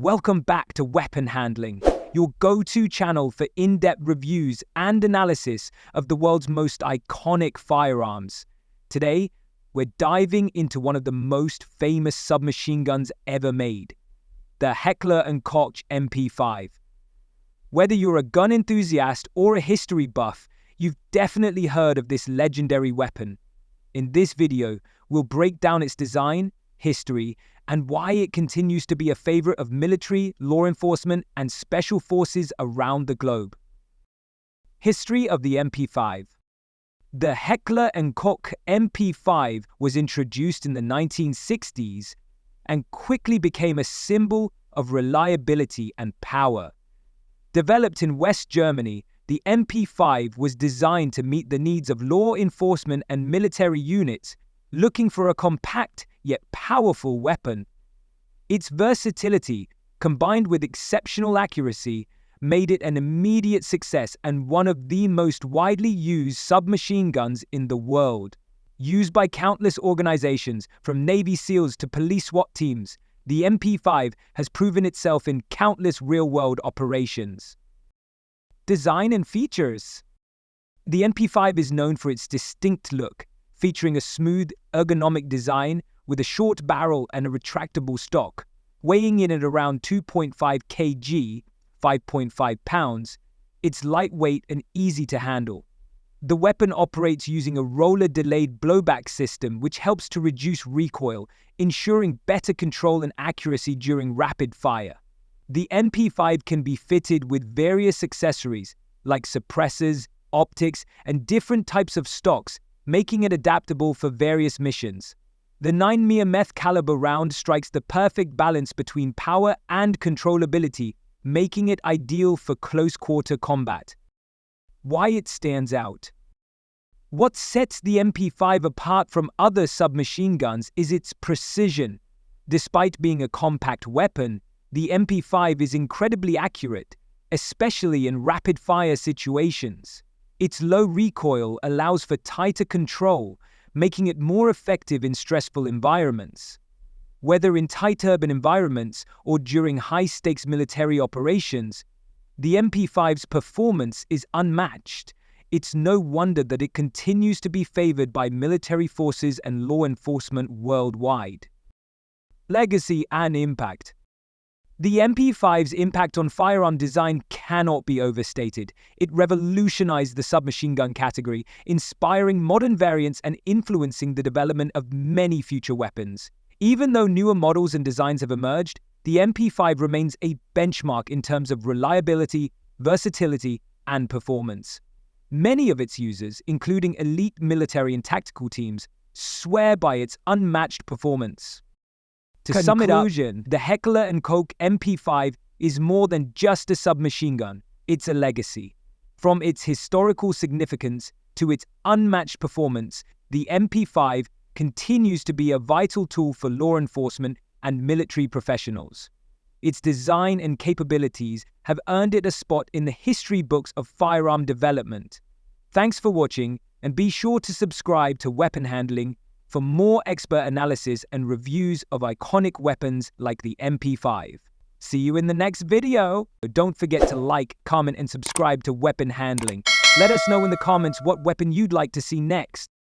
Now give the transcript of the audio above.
Welcome back to Weapon Handling, your go-to channel for in-depth reviews and analysis of the world's most iconic firearms. Today, we're diving into one of the most famous submachine guns ever made, the Heckler & Koch MP5. Whether you're a gun enthusiast or a history buff, you've definitely heard of this legendary weapon. In this video, we'll break down its design, history, and why it continues to be a favorite of military, law enforcement, and special forces around the globe. History of the MP5. The Heckler & Koch MP5 was introduced in the 1960s and quickly became a symbol of reliability and power. Developed in West Germany, the MP5 was designed to meet the needs of law enforcement and military units looking for a compact yet powerful weapon. Its versatility, combined with exceptional accuracy, made it an immediate success and one of the most widely used submachine guns in the world. Used by countless organizations, from Navy SEALs to police SWAT teams, the MP5 has proven itself in countless real-world operations. Design and features. The MP5 is known for its distinct look, featuring a smooth, ergonomic design with a short barrel and a retractable stock. Weighing in at around 2.5 kg, 5.5 pounds, it's lightweight and easy to handle. The weapon operates using a roller-delayed blowback system which helps to reduce recoil, ensuring better control and accuracy during rapid fire. The MP5 can be fitted with various accessories like suppressors, optics, and different types of stocks, making it adaptable for various missions. The 9mm caliber round strikes the perfect balance between power and controllability, making it ideal for close-quarter combat. Why it stands out. What sets the MP5 apart from other submachine guns is its precision. Despite being a compact weapon, the MP5 is incredibly accurate, especially in rapid-fire situations. Its low recoil allows for tighter control, making it more effective in stressful environments. Whether in tight urban environments or during high-stakes military operations, the MP5's performance is unmatched. It's no wonder that it continues to be favored by military forces and law enforcement worldwide. Legacy and impact. The MP5's impact on firearm design cannot be overstated. It revolutionized the submachine gun category, inspiring modern variants and influencing the development of many future weapons. Even though newer models and designs have emerged, the MP5 remains a benchmark in terms of reliability, versatility, and performance. Many of its users, including elite military and tactical teams, swear by its unmatched performance. To sum it up, the Heckler & Koch MP5 is more than just a submachine gun, it's a legacy. From its historical significance to its unmatched performance, the MP5 continues to be a vital tool for law enforcement and military professionals. Its design and capabilities have earned it a spot in the history books of firearm development. Thanks for watching, and be sure to subscribe to Weapon Handling for more expert analysis and reviews of iconic weapons like the MP5. See you in the next video. Don't forget to like, comment, and subscribe to Weapon Handling. Let us know in the comments what weapon you'd like to see next.